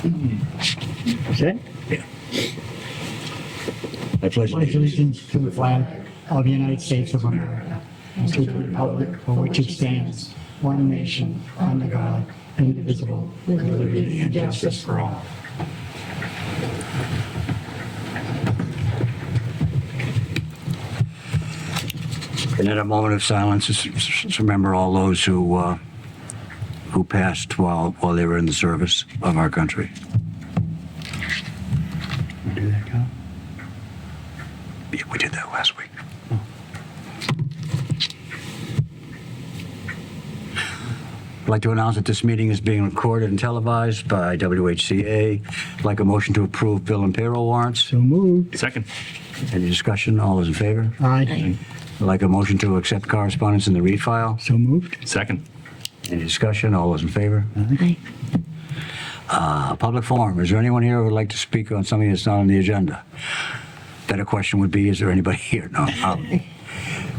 Is that? I pledge Pledge allegiance to the flag of the United States of America and to the republic for which it stands, one nation, under God, indivisible, with liberty and justice for all. And in a moment of silence, just remember all those who passed while they were in the service of our country. You do that, Kyle? Yeah, we did that last week. I'd like to announce that this meeting is being recorded and televised by WHCA. I'd like a motion to approve bill and payroll warrants. So moved. Second. Any discussion? All those in favor? Aye. I'd like a motion to accept correspondence in the read file. So moved. Second. Any discussion? All those in favor? Aye. Public forum. Is there anyone here who would like to speak on something that's not on the agenda? Better question would be, is there anybody here? No.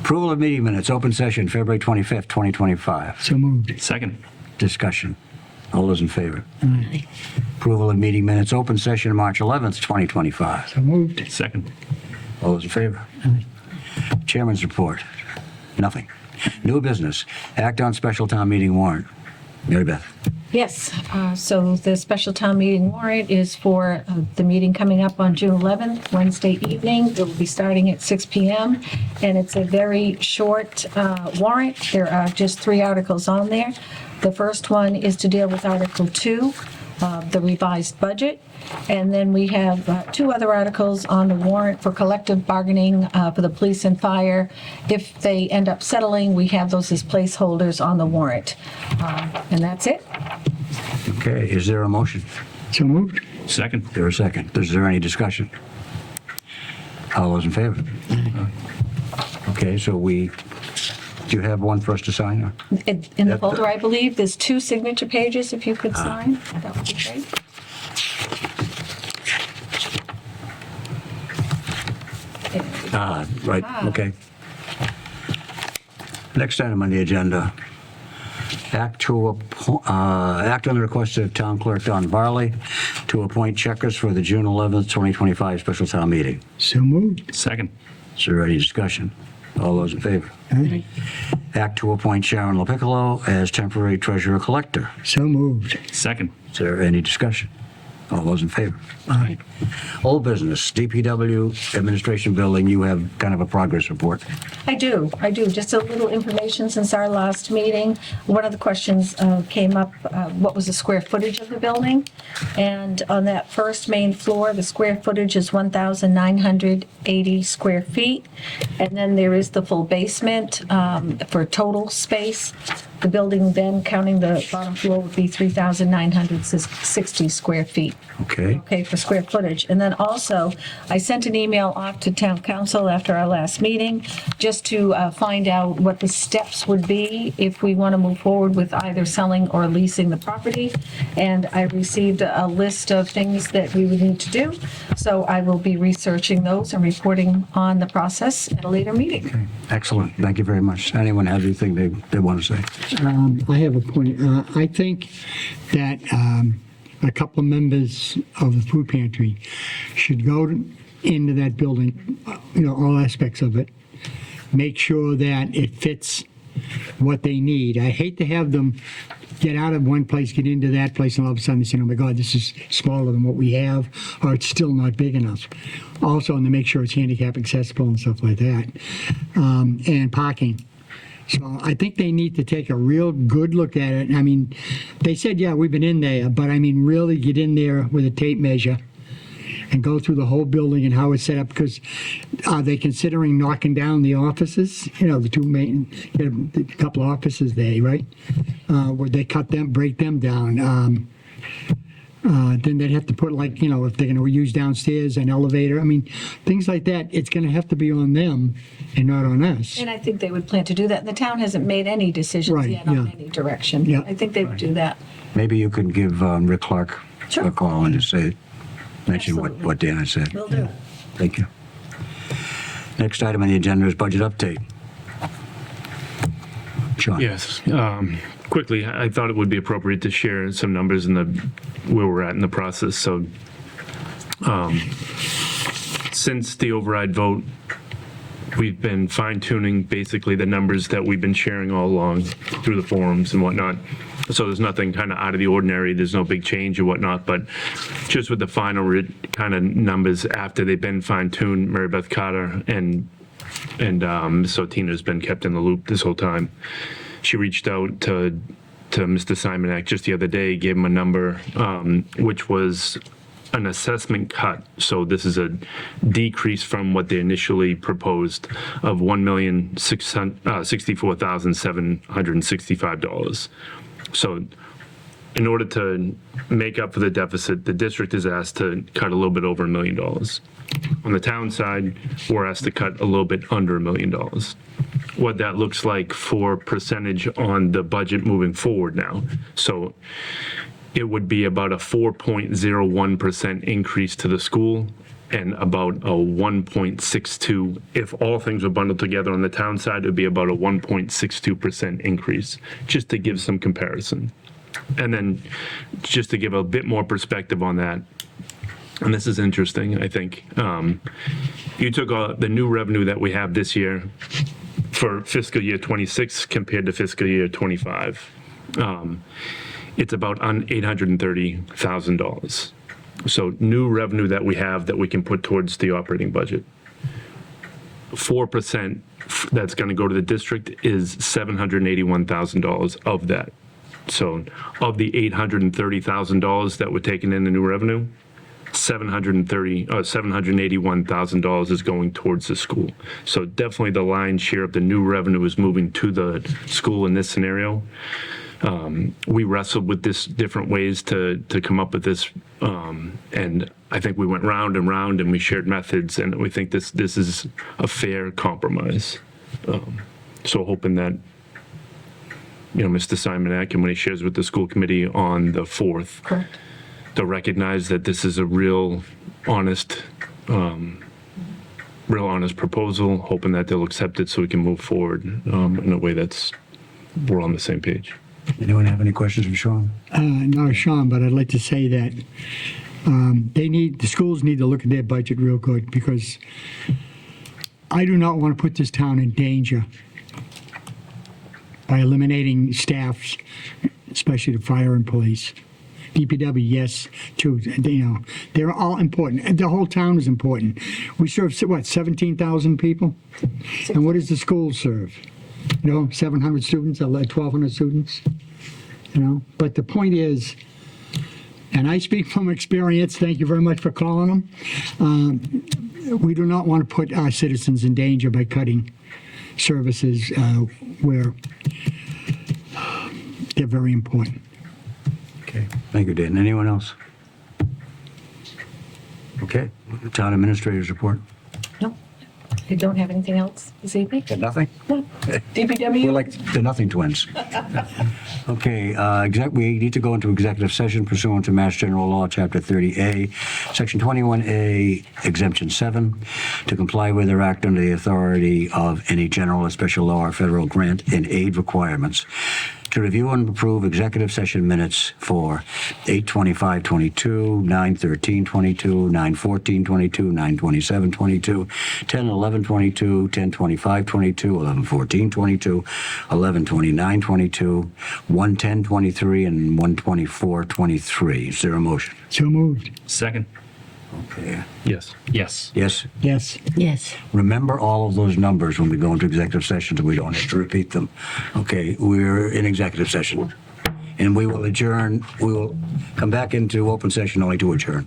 Approval of meeting minutes, open session, February 25th, 2025. So moved. Second. Discussion. All those in favor? Aye. Approval of meeting minutes, open session, March 11th, 2025. So moved. Second. All those in favor? Chairman's report. Nothing. New business. Act on special town meeting warrant. Mary Beth. Yes, so the special town meeting warrant is for the meeting coming up on June 11th, Wednesday evening. It will be starting at 6 p.m. And it's a very short warrant. There are just 3 articles on there. The first one is to deal with Article 2, the revised budget. And then we have 2 other articles on the warrant for collective bargaining for the police and fire. If they end up settling, we have those as placeholders on the warrant. And that's it. Okay, is there a motion? So moved. Second. Is there a second? Is there any discussion? All those in favor? Okay, so do you have one for us to sign? Or? In the folder, I believe, there's 2 signature pages if you could sign. That would be great. Right, okay. Next item on the agenda. Act on the request of Town Clerk Don Varley to appoint checkers for the June 11th, 2025 special town meeting. So moved. Second. Is there any discussion? All those in favor? Aye. Act to appoint Sharon LaPiccolo as temporary treasurer collector. So moved. Second. Is there any discussion? All those in favor? Aye. Old business, DPW Administration Building, you have kind of a progress report. I do. Just a little information since our last meeting. One of the questions came up, what was the square footage of the building? And on that first main floor, the square footage is 1,980 square feet. And then there is the full basement for total space. The building then, counting the bottom floor, would be 3,960 square feet. Okay. For square footage. And then also, I sent an email off to town council after our last meeting, just to find out what the steps would be if we want to move forward with either selling or leasing the property. And I received a list of things that we would need to do. So I will be researching those and reporting on the process at a later meeting. Excellent. Thank you very much. Anyone have anything they want to say? I have a point. I think that a couple of members of the food pantry should go into that building, all aspects of it, make sure that it fits what they need. I hate to have them get out of one place, get into that place, and all of a sudden they say, oh my God, this is smaller than what we have, or it's still not big enough. Also, and to make sure it's handicap accessible and stuff like that. And parking. So I think they need to take a real good look at it. I mean, they said, yeah, we've been in there, but I mean, really get in there with a tape measure and go through the whole building and how it's set up, because are they considering knocking down the offices? The 2 main, a couple of offices there, right? Would they cut them, break them down? Then they'd have to put if they're going to use downstairs, an elevator. I mean, things like that, it's going to have to be on them and not on us. And I think they would plan to do that. The town hasn't made any decisions Right, yet on yeah. any direction. Yeah. I think they would do that. Maybe you could give Rick Clark Sure. a call and just mention Absolutely. what Dan had said. Will do. Thank you. Next item on the agenda is budget update. Sean? Yes. Quickly, I thought it would be appropriate to share some numbers in where we're at in the process. So since the override vote, we've been fine-tuning basically the numbers that we've been sharing all along through the forums and whatnot. So there's nothing kind of out of the ordinary. There's no big change or whatnot, but just with the final kind of numbers after they've been fine-tuned, Mary Beth Carter and so Tina's been kept in the loop this whole time. She reached out to Mr. Simonak just the other day, gave him a number, which was an assessment cut. So this is a decrease from what they initially proposed of $1,064,765. So in order to make up for the deficit, the district is asked to cut a little bit over $1 million. On the town side, we're asked to cut a little bit under $1 million. What that looks like for percentage on the budget moving forward now. So it would be about a 4.01% increase to the school and about a 1.62. If all things were bundled together on the town side, it would be about a 1.62% increase, just to give some comparison. And then just to give a bit more perspective on that, and this is interesting, I think. You took the new revenue that we have this year for fiscal year 26 compared to fiscal year 25. It's about $830,000. So new revenue that we have that we can put towards the operating budget. 4% that's going to go to the district is $781,000 of that. So of the $830,000 that we're taking in the new revenue, $781,000 is going towards the school. So definitely the lion's share of the new revenue is moving to the school in this scenario. We wrestled with this different ways to come up with this, and I think we went round and round and we shared methods, and we think this is a fair compromise. So hoping that, Mr. Simonak, and when he shares with the school committee on the 4th, Correct. they'll recognize that this is a real honest proposal, hoping that they'll accept it so we can move forward in a way we're on the same page. Anyone have any questions for Sean? No, Sean, but I'd like to say that the schools need to look at their budget real good, because I do not want to put this town in danger by eliminating staffs, especially the fire and police. DPW, yes, too. They're all important. The whole town is important. We serve, 17,000 people? And what does the school serve? 700 students, 1,200 students, But the point is, and I speak from experience, thank you very much for calling them, we do not want to put our citizens in danger by cutting services where they're very important. Okay, thank you, Dan. Anyone else? Okay, town administrator's report. No, I don't have anything else this evening. Got nothing? No. We're DPW? like the nothing twins. Okay, we need to go into executive session pursuant to Mass General Law, Chapter 30A, Section 21A, Exemption 7, to comply with or act under the authority of any general or special law or federal grant and aid requirements, to review and approve executive session minutes for 8:25:22, 9:13:22, 9:14:22, 9:27:22, 10:11:22, 10:25:22, 11:14:22, 11:29:22, 1:10:23, and 1:24:23. Is there a motion? So moved. Second. Okay. Yes. Yes. Yes? Yes. Yes. Remember all of those numbers when we go into executive session so we don't have to repeat them. Okay, we're in executive session. And we will adjourn, we will come back into open session only to adjourn.